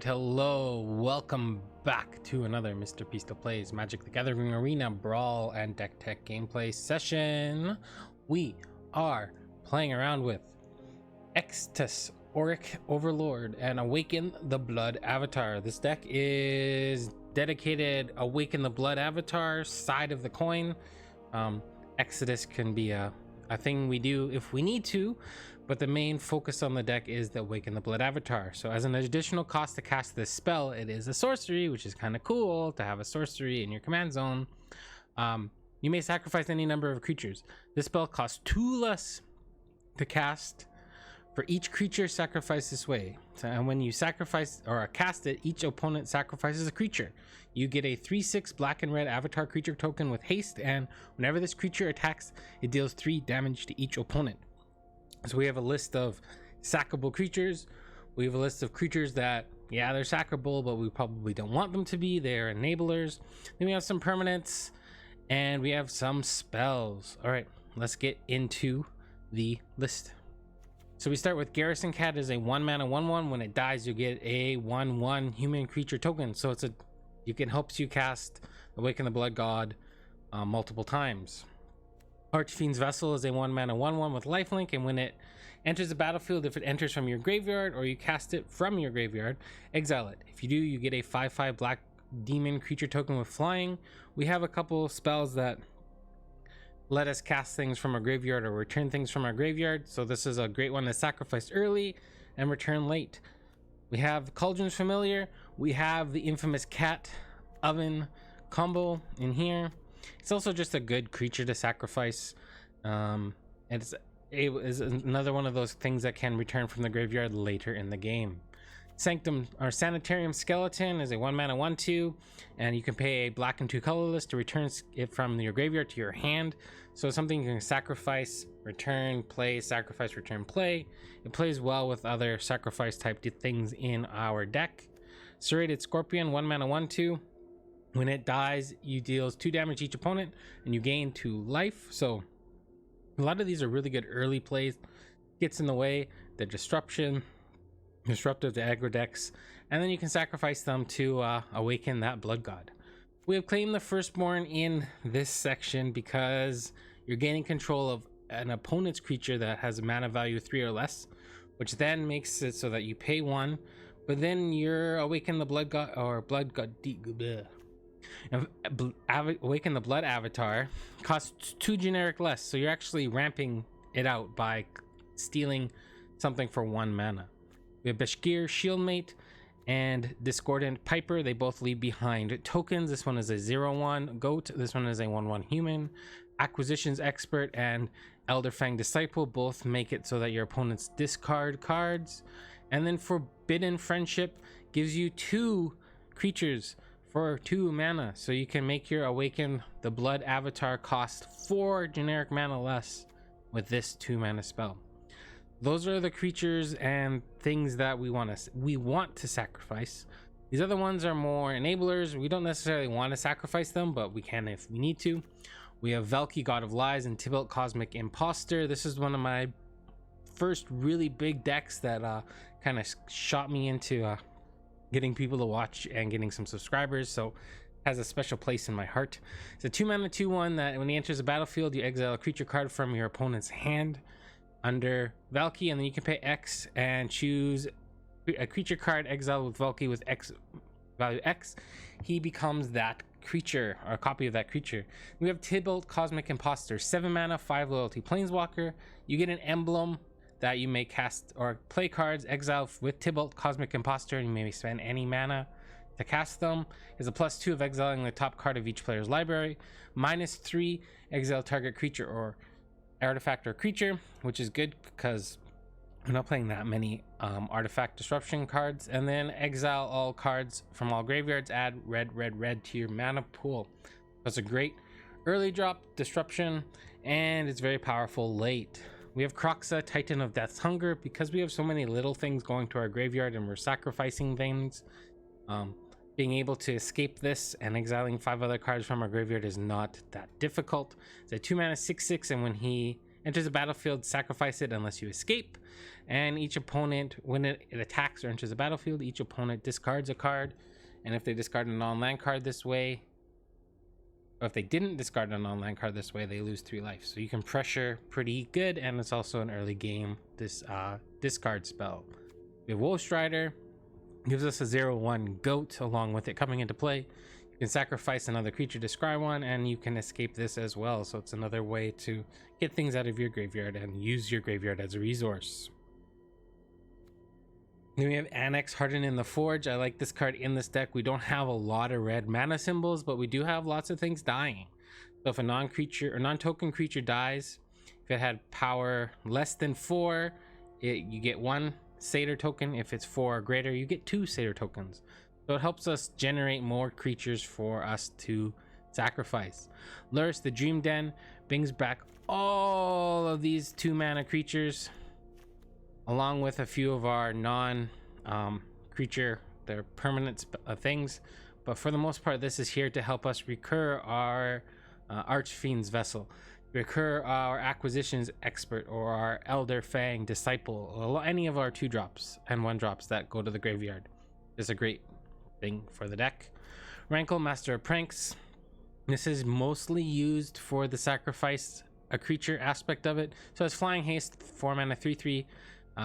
Alright, hello, welcome back to another Mr. Pisto Plays Magic the Gathering Arena Brawl and Deck Tech gameplay session. We are playing around with Extus, Auric Overlord, and Awaken the Blood Avatar. This deck is dedicated Awaken the Blood Avatar side of the coin. Exodus can be a thing we do if we need to, but the main focus on the deck is the Awaken the Blood Avatar. So as an additional cost to cast this spell, it is a sorcery, which is kind of cool to have a sorcery in your command zone. You may sacrifice any number of creatures. This spell costs 2 less to cast for each creature sacrificed this way. So, and when you sacrifice or cast it, each opponent sacrifices a creature. You get a 3/6 black and red avatar creature token with haste, and whenever this creature attacks, it deals 3 damage to each opponent. So we have a list of sackable creatures. We have a list of creatures that, yeah, they're sackable, but we probably don't want them to be. They're enablers. Then we have some permanents, and we have some spells. All right, let's get into the list. So we start with Garrison Cat as a 1-mana 1/1. When it dies, you get a 1/1 human creature token. So it helps you cast Awaken the Blood God multiple times. Archfiend's Vessel is a 1-mana 1/1 with lifelink, and when it enters the battlefield, if it enters from your graveyard or you cast it from your graveyard, exile it. If you do, you get a 5/5 black demon creature token with flying. We have a couple spells that let us cast things from our graveyard or return things from our graveyard, so this is a great one to sacrifice early and return late. We have Cauldron's Familiar. We have the infamous Cat Oven combo in here. It's also just a good creature to sacrifice. It is another one of those things that can return from the graveyard later in the game. Sanctum or Sanitarium Skeleton is a 1-mana 1/2, and you can pay a black and 2 colorless to return it from your graveyard to your hand. So it's something you can sacrifice, return, play, sacrifice, return, play. It plays well with other sacrifice type things in our deck. Serrated Scorpion, 1-mana 1/2. When it dies, you deals 2 damage each opponent, and you gain 2 life. So a lot of these are really good early plays. Gets in the way, they're disruptive to aggro decks, and then you can sacrifice them to awaken that blood god. We have Claim the Firstborn in this section because you're gaining control of an opponent's creature that has a mana value 3 or less, which then makes it so that you pay 1, but then you're Awaken the Blood God or Blood God. Awaken the Blood Avatar costs 2 generic less, so you're actually ramping it out by stealing something for 1 mana. We have Beshkir Shieldmate and Discordant Piper. They both leave behind tokens. This one is a 0/1 goat. This one is a 1/1 human. Acquisitions Expert and Elderfang Disciple both make it so that your opponents discard cards. And then Forbidden Friendship gives you 2 creatures for 2 mana, so you can make your Awaken the Blood Avatar cost 4 generic mana less with this 2 mana spell. Those are the creatures and things that we want to sacrifice. These other ones are more enablers. We don't necessarily want to sacrifice them, but we can if we need to. We have Velki, God of Lies, and Tibalt, Cosmic Imposter. This is one of my first really big decks that kind of shot me into getting people to watch and getting some subscribers, so has a special place in my heart. It's a 2-mana 2/1 that when he enters the battlefield, you exile a creature card from your opponent's hand under Valky, and then you can pay X and choose a creature card exiled with Valky with X value X. He becomes that creature or a copy of that creature. We have Tibalt, Cosmic Imposter, 7-mana 5 loyalty planeswalker. You get an emblem that you may cast or play cards exile with Tibalt, Cosmic Imposter, and you may spend any mana to cast them. Is a +2 of exiling the top card of each player's library. -3 exile target creature or artifact or creature, which is good because we're not playing that many artifact disruption cards. And then exile all cards from all graveyards. Add red to your mana pool. That's a great early drop disruption, and it's very powerful late. We have Kroxa, Titan of Death's Hunger. Because we have so many little things going to our graveyard and we're sacrificing things, being able to escape this and exiling 5 other cards from our graveyard is not that difficult. It's a 2-mana 6/6, and when he Enters the battlefield, sacrifice it unless you escape. And each opponent, when it attacks or enters the battlefield, each opponent discards a card. And if they discard a non-land card this way, or if they didn't discard a non-land card this way, they lose 3 life. So you can pressure pretty good, and it's also an early game discard spell. We have Wolf Strider, gives us a 0/1 goat along with it coming into play. You can sacrifice another creature to scry one, and you can escape this as well. So it's another way to get things out of your graveyard and use your graveyard as a resource. Then we have Annex, Hardened in the Forge. I like this card in this deck. We don't have a lot of red mana symbols, but we do have lots of things dying. So if a non-creature or non-token creature dies, if it had power less than 4, you get 1 Satyr token. If it's 4 or greater, you get 2 Satyr tokens. So it helps us generate more creatures for us to sacrifice. Lurrus, the Dream Den, brings back all of these 2 mana creatures, along with a few of our non-creature, they're permanent things. But for the most part, this is here to help us recur our Archfiend's Vessel, recur our Acquisitions Expert, or our Elder Fang Disciple, or any of our 2-drops and 1-drops that go to the graveyard. It's a great thing for the deck. Rankle, Master of Pranks. This is mostly used for the sacrifice a creature aspect of it. So it's Flying Haste, 4 mana, 3/3.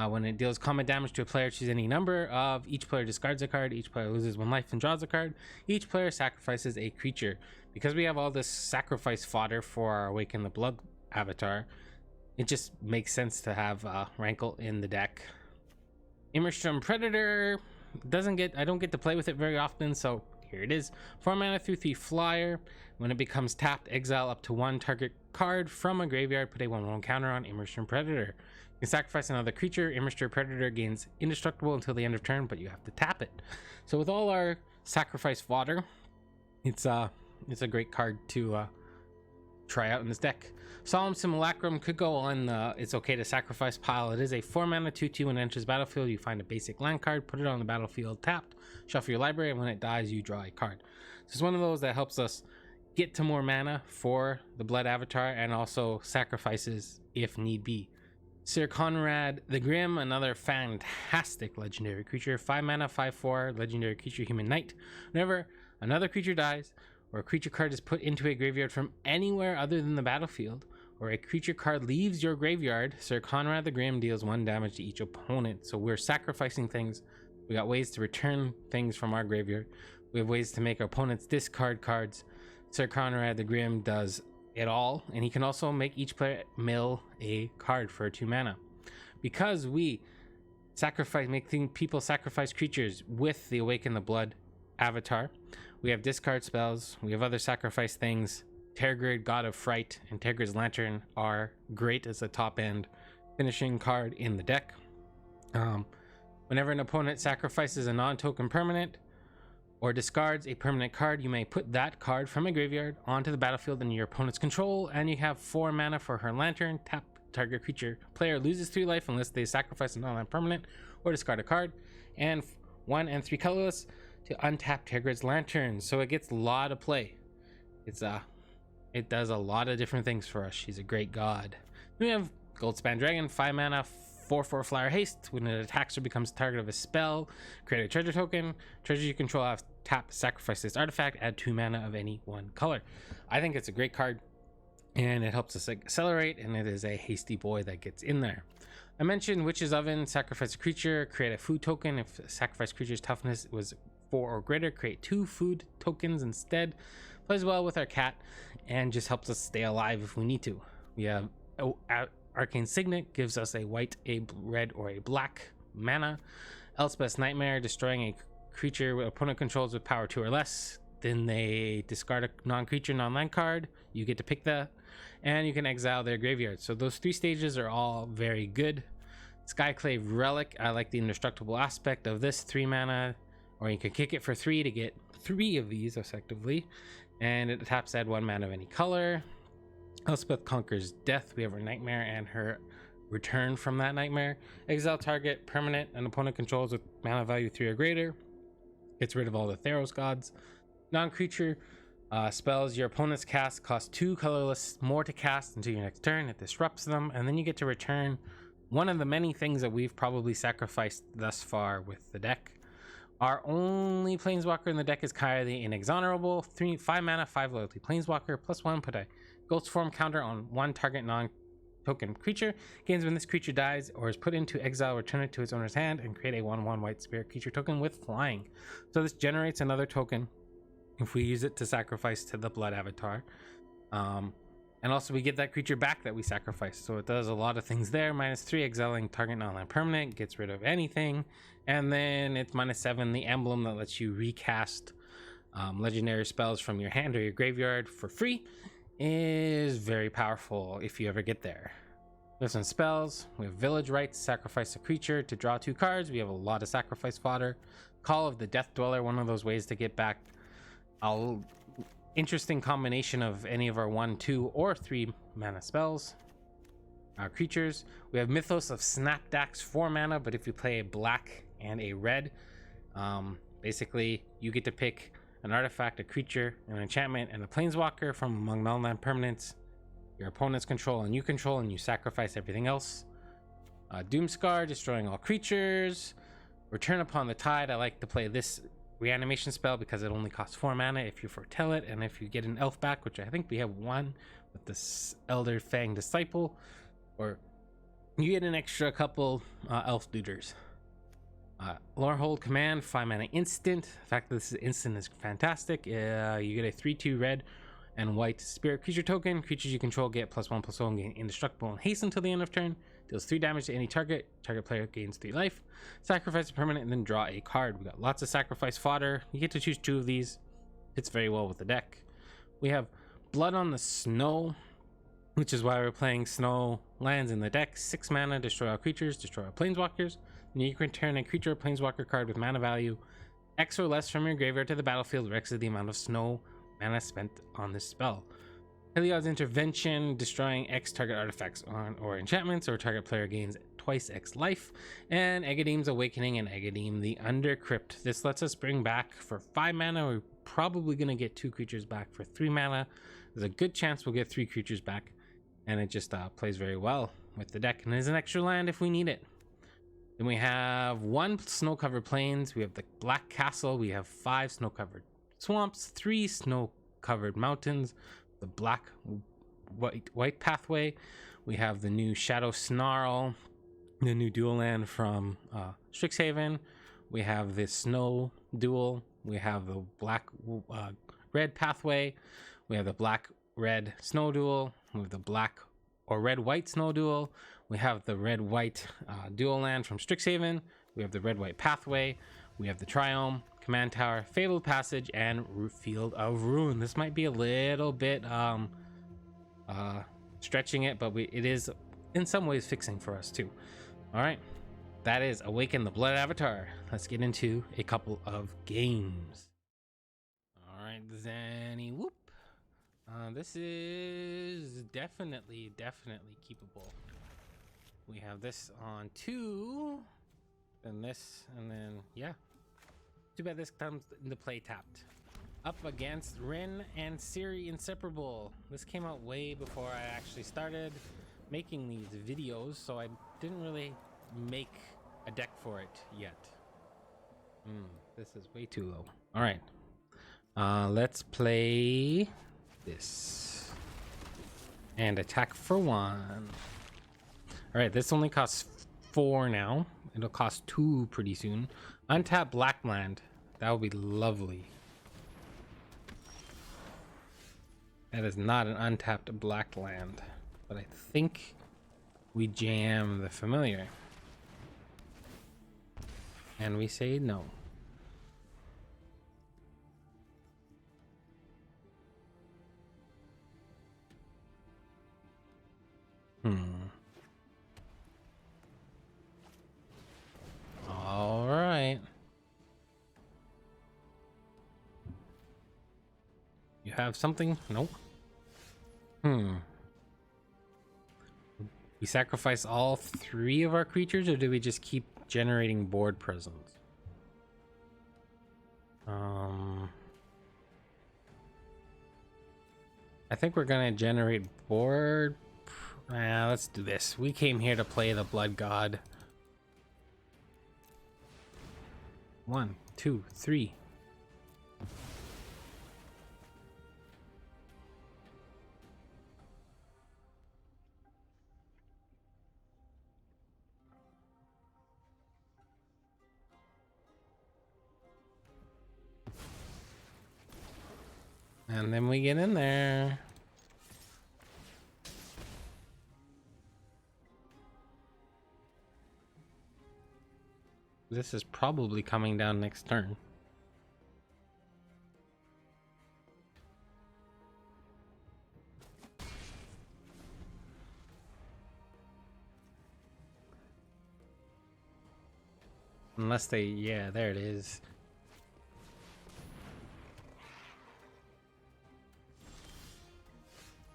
When it deals combat damage to a player, choose any number of. Each player discards a card. Each player loses 1 life and draws a card. Each player sacrifices a creature. Because we have all this sacrifice fodder for our Awaken the Blood avatar, it just makes sense to have Rankle in the deck. Immerstrom Predator I don't get to play with it very often, so here it is. 4 mana, 3/3 flyer. When it becomes tapped, exile up to 1 target card from a graveyard. Put a 1/1 counter on Immerstrom Predator. You can sacrifice another creature. Immerstrom Predator gains indestructible until the end of turn, but you have to tap it. So with all our sacrifice fodder, it's a great card to try out in this deck. Solemn Simulacrum could go on it's okay to sacrifice pile. It is a 4 mana 2/2. When it enters battlefield, you find a basic land card, put it on the battlefield tapped, shuffle your library, and when it dies, you draw a card. So it's one of those that helps us get to more mana for the Blood avatar, and also sacrifices if need be. Sir Conrad the Grim, another fantastic legendary creature. 5 mana, 5/4, legendary creature, human knight. Whenever another creature dies, or a creature card is put into a graveyard from anywhere other than the battlefield, or a creature card leaves your graveyard, Sir Conrad the Grim deals 1 damage to each opponent. So we're sacrificing things. We got ways to return things from our graveyard. We have ways to make our opponents discard cards. Sir Conrad the Grim does it all, and he can also make each player mill a card for 2 mana. Because we make people sacrifice creatures with the Awaken the Blood avatar, we have discard spells, we have other sacrifice things. Tergrid, God of Fright, and Tergrid's Lantern are great as a top end finishing card in the deck. Whenever an opponent sacrifices a non-token permanent or discards a permanent card, you may put that card from a graveyard onto the battlefield in your opponent's control, and you have 4 mana for her Lantern. Tap target creature. Player loses 3 life unless they sacrifice a non-land permanent or discard a card, and 1 and 3 colorless to untap Tergrid's Lantern. So it gets a lot of play. It does a lot of different things for us. She's a great god. Then we have Goldspan Dragon, 5 mana, 4/4 flyer haste. When it attacks or becomes target of a spell, create a treasure token. Treasure you control have tap, sacrifice this artifact, add 2 mana of any 1 color. I think it's a great card, and it helps us accelerate, and it is a hasty boy that gets in there. I mentioned Witch's Oven, sacrifice a creature, create a food token. If sacrifice creature's toughness was 4 or greater, create 2 food tokens instead. Plays well with our cat and just helps us stay alive if we need to. We have Arcane Signet, gives us a white, a red, or a black mana. Elspeth's Nightmare, destroying a creature opponent controls with power 2 or less. Then they discard a non-creature, non-land card. You get to pick that, and you can exile their graveyard. So those 3 stages are all very good. Skyclave Relic, I like the indestructible aspect of this. 3 mana, or you can kick it for 3 to get 3 of these effectively, and it taps add 1 mana of any color. Elspeth Conquers Death, we have her Nightmare and her return from that nightmare. Exile target permanent an opponent controls with mana value 3 or greater. Gets rid of all the Theros gods. Non-creature Spells your opponents cast cost 2 colorless more to cast until your next turn. It disrupts them, and then you get to return one of the many things that we've probably sacrificed thus far with the deck. Our only planeswalker in the deck is Kaya the Inexonerable. 5 mana, 5 loyalty planeswalker, +1, put a ghost form counter on one target non-token creature. Gains when this creature dies or is put into exile, return it to its owner's hand, and create a 1/1 white spirit creature token with flying. So this generates another token if we use it to sacrifice to the blood avatar. And also we get that creature back that we sacrificed, so it does a lot of things there. -3, exiling target non-land permanent, gets rid of anything. And then it's -7, the emblem that lets you recast legendary spells from your hand or your graveyard for free is very powerful if you ever get there. We have some spells. We have Village Rites, sacrifice a creature to draw 2 cards. We have a lot of sacrifice fodder. Call of the Death Dweller, one of those ways to get back interesting combination of any of our 1, 2, or 3 mana spells. Our creatures, we have Mythos of Snapdax, 4 mana, but if you play a black and a red, basically you get to pick an artifact, a creature, an enchantment, and a planeswalker from among non-land permanents your opponents control and you sacrifice everything else. Doomscar, destroying all creatures. Return upon the tide, I like to play this reanimation spell because it only costs 4 mana if you foretell it, and if you get an elf back, which I think we have 1 with this Elder Fang Disciple, or you get an extra couple elf looters. Lorehold Command, 5 mana instant. The fact that this is instant is fantastic. You get a 3/2 red and white spirit creature token. Creatures you control get +1/+1, gain indestructible and haste until the end of turn. Deals 3 damage to any target. Target player gains 3 life. Sacrifice a permanent and then draw a card. We got lots of sacrifice fodder. You get to choose 2 of these. Fits very well with the deck. We have Blood on the Snow, which is why we're playing snow lands in the deck. 6 mana, destroy all creatures, destroy all planeswalkers. And you can return a creature or planeswalker card with mana value X or less from your graveyard to the battlefield, or X is the amount of snow mana spent on this spell. Heliod's Intervention, destroying X target artifacts or enchantments, or target player gains twice X life. And Egadine's Awakening and Egadine the Undercrypt. This lets us bring back for 5 mana. We're probably going to get 2 creatures back for 3 mana. There's a good chance we'll get 3 creatures back, and it just plays very well with the deck, and is an extra land if we need it. Then we have 1 snow-covered plains. We have the Black Castle. We have 5 snow-covered swamps, 3 snow-covered mountains, the black white pathway. We have the new Shadow Snarl, the new dual land from Strixhaven. We have this snow dual. We have the black red pathway. We have the black red snow dual. We have the black or red white snow dual. We have the red white dual land from Strixhaven. We have the red white pathway. We have the Triome, Command Tower, Fabled Passage, and Field of Ruin. This might be a little bit stretching it, but it is in some ways fixing for us too. All right, that is Awaken the Blood Avatar. Let's get into a couple of games. All right, Zanny whoop. This is definitely keepable. We have this on 2, then this, and then yeah. Too bad this comes into play tapped. Up against Rin and Seri Inseparable. This came out way before I actually started making these videos, so I didn't really make a deck for it yet. This is way too low. All right, let's play this and attack for 1. All right, this only costs 4 now. It'll cost 2 pretty soon. Untap black land. That would be lovely. That is not an untapped black land, but I think we jam the familiar. And we say no. All right. You have something? Nope. We sacrifice all 3 of our creatures, or do we just keep generating board presence? I think we're gonna generate board. Let's do this. We came here to play the Blood God. 1, 2, 3. And then we get in there. This is probably coming down next turn. Unless they, yeah, there it is.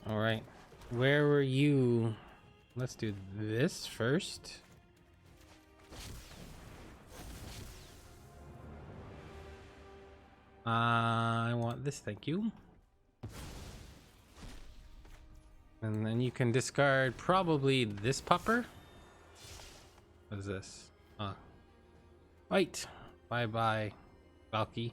All right, where were you? Let's do this first. I want this, thank you. And then you can discard probably this pupper. What is this? Right. Bye bye, Valky.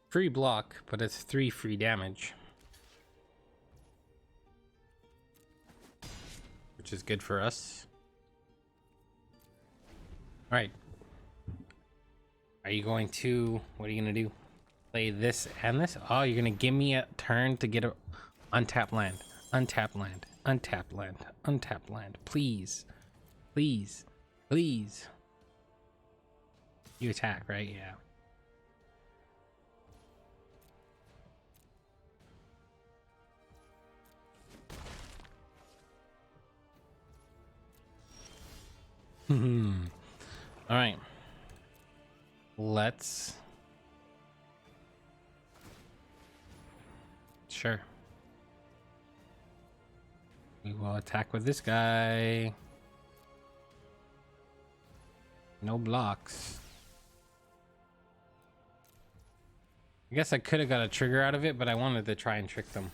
Free block, but it's 3 free damage, which is good for us. All right. Are you going to, what are you going to do? Play this and this? Oh, you're going to give me a turn to get a untap land. Untap land. Untap land. Untap land. Please. Please. Please. You attack, right? Yeah. All right. Let's. Sure. We will attack with this guy. No blocks. I guess I could have got a trigger out of it, but I wanted to try and trick them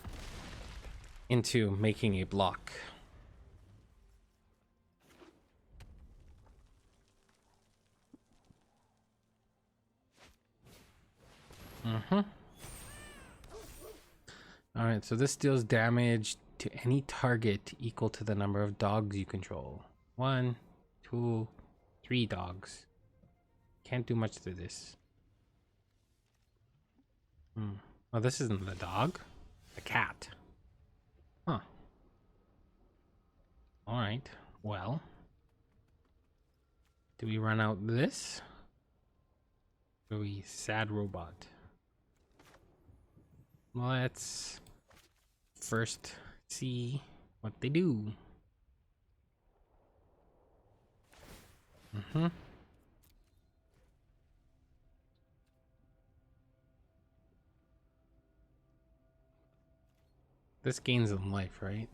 into making a block. All right, so this deals damage to any target equal to the number of dogs you control. 1, 2, 3 dogs. Can't do much to this. Oh, this isn't the dog. The cat. Huh. All right. Well. Do we run out this? Or we sad robot? Let's first see what they do. This gains them life, right?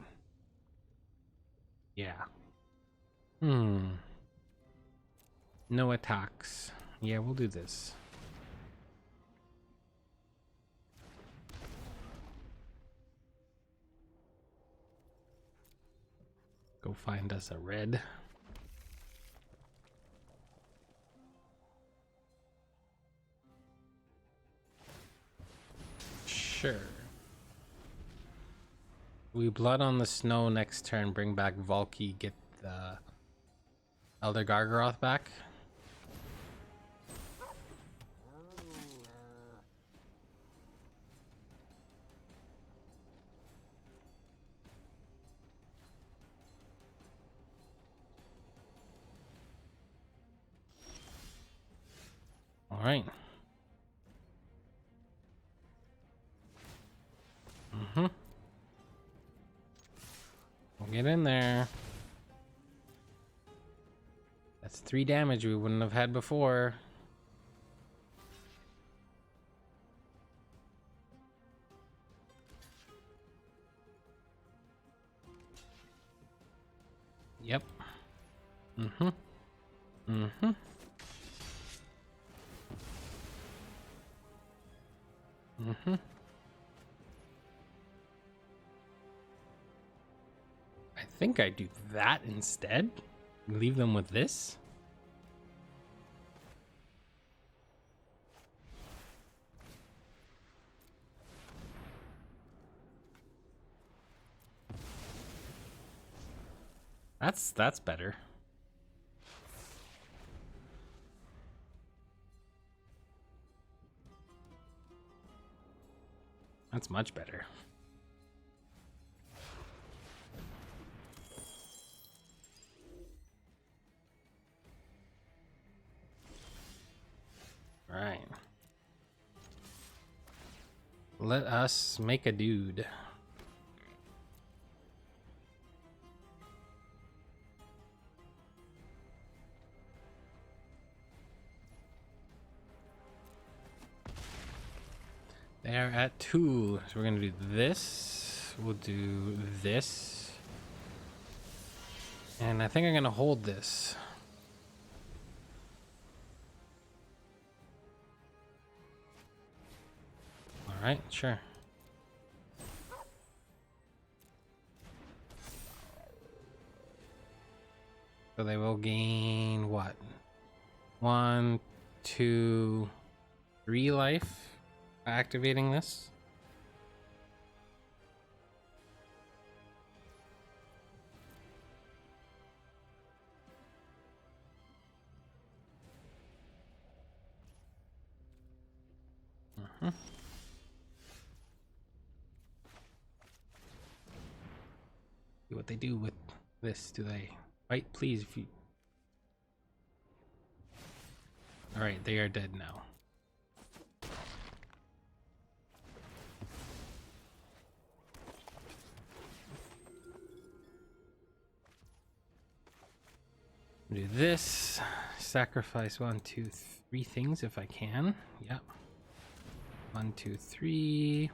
Yeah. No attacks. Yeah, we'll do this. Go find us a red. Sure. We blood on the snow next turn, bring back Valky, get the Elder Gargaroth back. All right. We'll get in there. That's 3 damage we wouldn't have had before. I think I do that instead. Leave them with this. That's better. That's much better. Right. Let us make a dude. They're at 2, so we're gonna do this. We'll do this. And I think I'm gonna hold this. Alright, sure. So they will gain what? 1, 2, 3 life by activating this. See what they do with this. Do they fight? Please, if you. Alright, they are dead now. Do this. Sacrifice 1, 2, 3 things if I can. Yep. 1, 2, 3.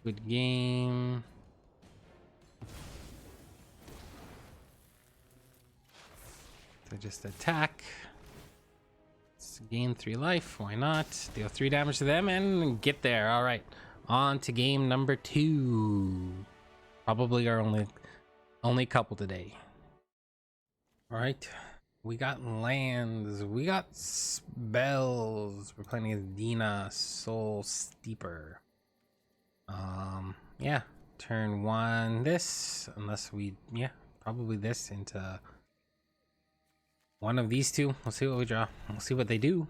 Good game. So just attack. Let's gain 3 life. Why not? Deal 3 damage to them and get there. All right. On to game number 2. Probably our only couple today. All right. We got lands. We got spells. We're playing as Dina, Soul Steeper. Yeah. Turn 1 this, unless we, yeah, probably this into one of these two. We'll see what we draw. We'll see what they do.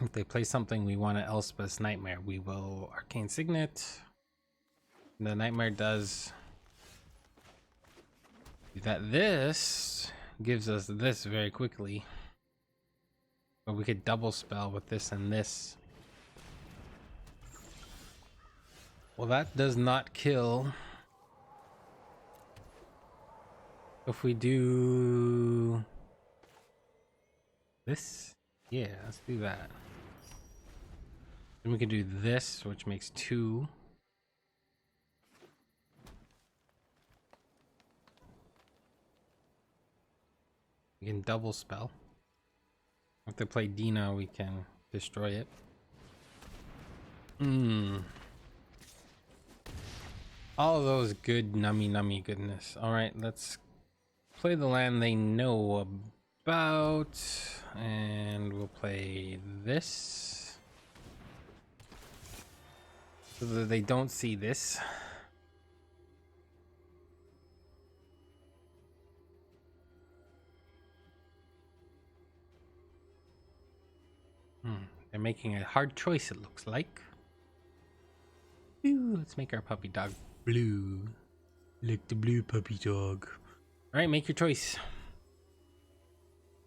If they play something we want to Elspeth's Nightmare, we will Arcane Signet. The Nightmare does that. This gives us this very quickly. But we could double spell with this and this. Well, that does not kill. If we do this, yeah, let's do that. Then we can do this, which makes 2. We can double spell. If they play Dina, we can destroy it. All of those good nummy goodness. All right, let's play the land they know about, and we'll play this so that they don't see this. They're making a hard choice, it looks like. Ooh, let's make our puppy dog blue. Like the blue puppy dog. Alright, make your choice.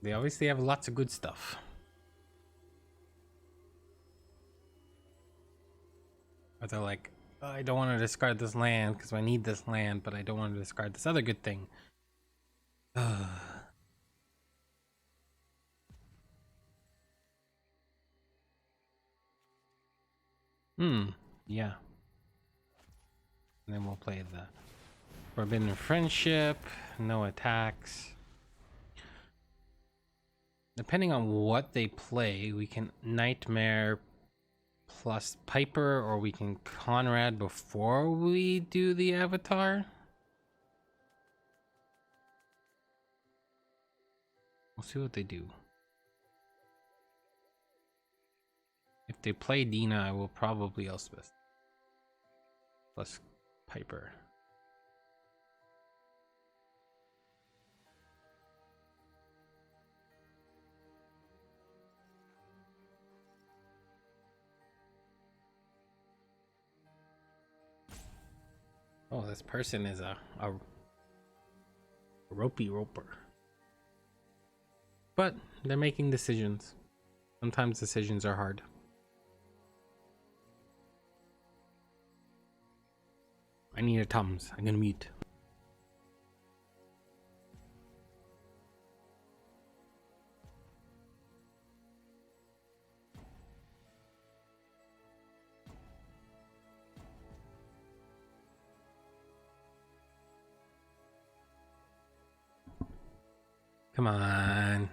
They obviously have lots of good stuff. Or they're like, oh, I don't want to discard this land because I need this land, but I don't want to discard this other good thing. Yeah. And then we'll play Forbidden Friendship, no attacks. Depending on what they play, we can Nightmare plus Piper, or we can Conrad before we do the Avatar. We'll see what they do. If they play Dina, I will probably Elspeth plus Piper. Oh, this person is a ropey roper. But they're making decisions. Sometimes decisions are hard. I need a Tums. I'm gonna mute. Come on.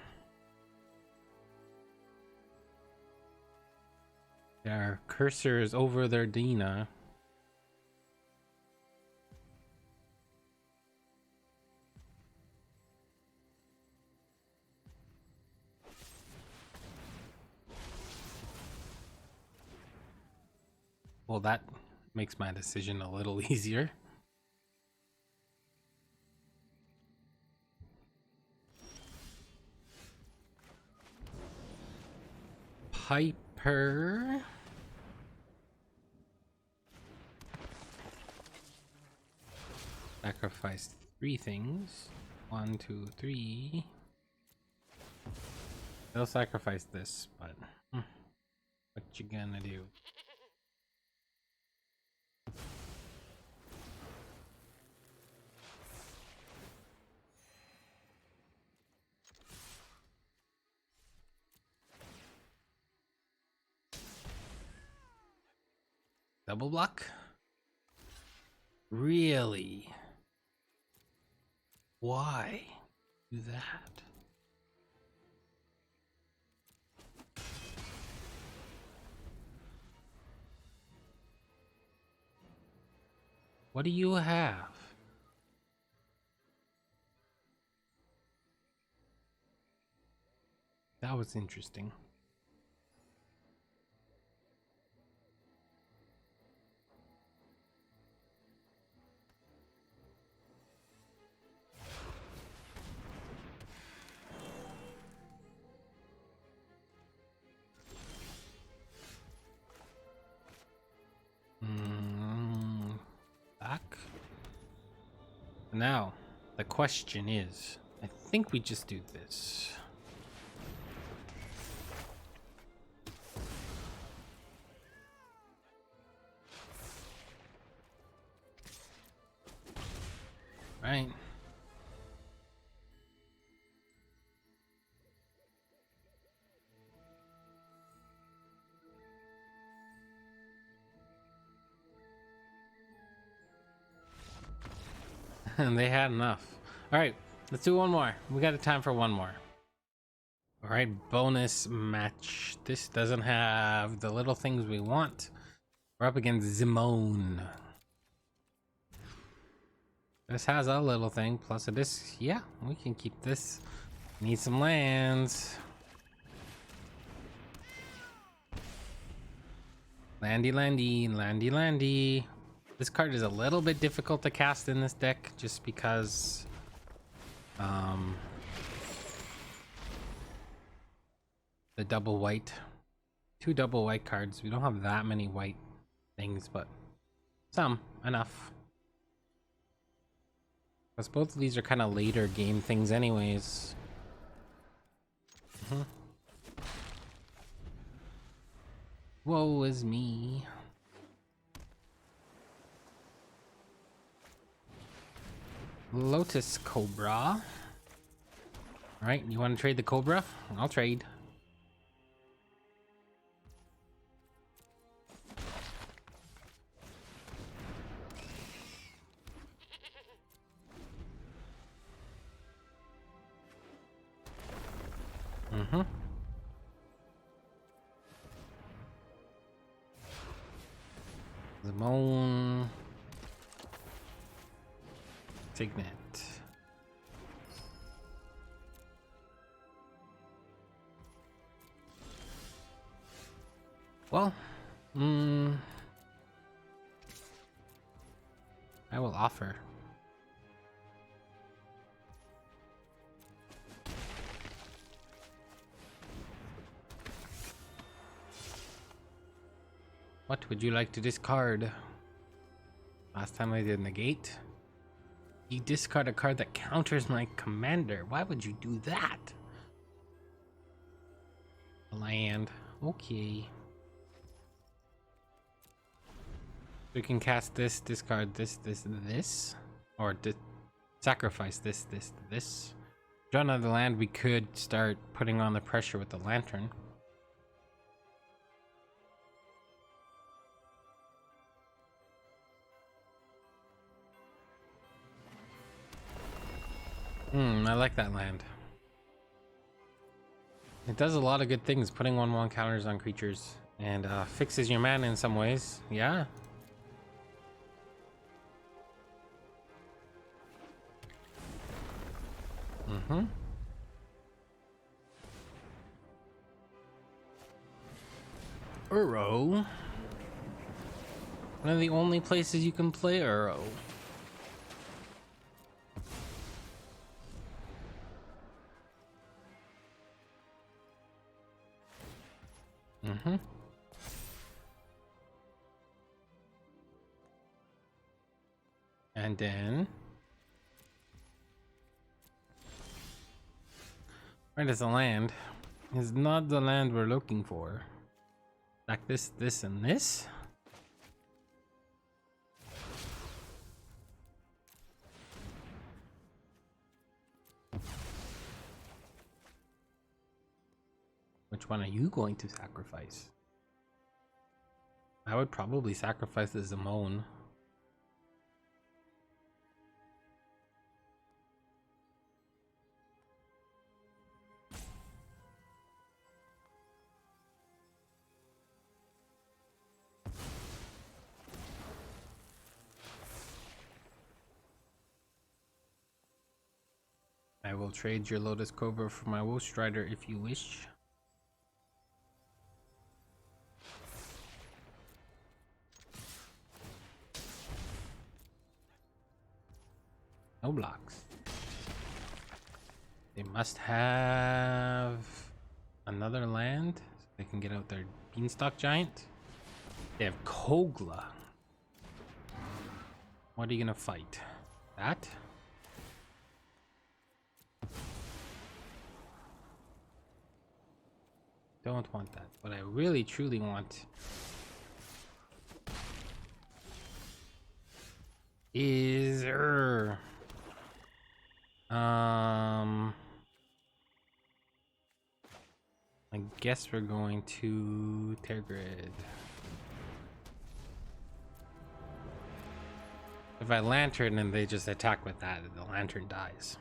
Their cursor is over their Dina. Well, that makes my decision a little easier. Piper. Sacrifice 3 things. 1, 2, 3. They'll sacrifice this, but what you gonna do? Double block? Really? Why do that? What do you have? That was interesting. Back. Now, the question is, I think we just do this. Right. And they had enough. All right, let's do one more. We got a time for one more. All right, bonus match. This doesn't have the little things we want. We're up against Zimone. This has a little thing, plus it is, yeah, we can keep this. Need some lands. Landy, landy, landy, landy. This card is a little bit difficult to cast in this deck just because the double white. 2 double white cards. We don't have that many white things, but some, enough. Because both of these are kind of later game things anyways. Woe is me. Lotus Cobra. Alright, you want to trade the Cobra? I'll trade. Mm-hmm. Zimone. Signet. Well, I will offer. What would you like to discard? Last time I did negate. You discard a card that counters my commander. Why would you do that? Land. Okay. We can cast this, discard this, this. Or sacrifice this, this. Draw another land. We could start putting on the pressure with the lantern. I like that land. It does a lot of good things, putting 1/1 counters on creatures and fixes your mana in some ways. Yeah. Uro. One of the only places you can play Uro. And then where does the land? Is not the land we're looking for. Like this, this, and this. Which one are you going to sacrifice? I would probably sacrifice the Zimone. I will trade your Lotus Cobra for my Wolf Strider if you wish. No blocks. They must have another land so they can get out their Beanstalk Giant. They have Kogla. What are you gonna fight? That? Don't want that. What I really truly want is I guess we're going to Tergrid. If I lantern and they just attack with that, the lantern dies.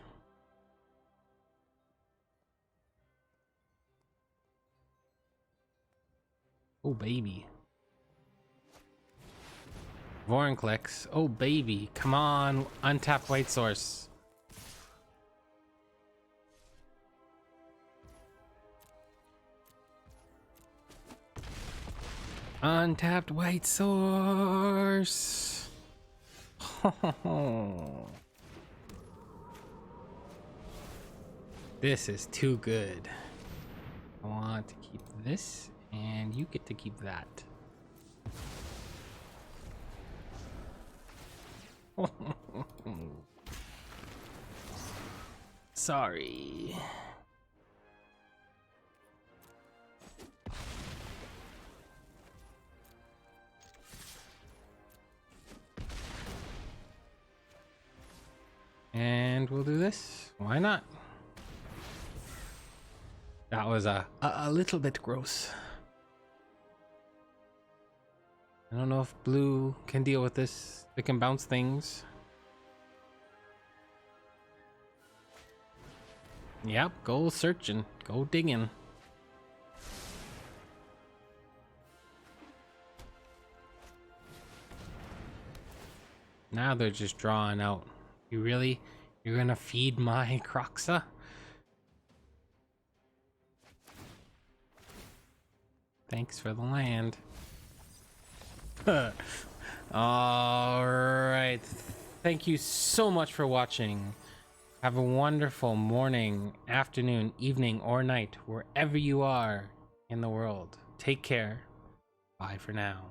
Oh baby. Vorinclex. Oh baby. Come on. Untap White Source. Untapped White Source. This is too good. I want to keep this, and you get to keep that. Sorry. And we'll do this. Why not? That was a little bit gross. I don't know if blue can deal with this. They can bounce things. Yep, go searching, go digging. Now they're just drawing out. You're gonna feed my Croxa? Thanks for the land. All right. Thank you so much for watching. Have a wonderful morning, afternoon, evening, or night, wherever you are in the world. Take care. Bye for now.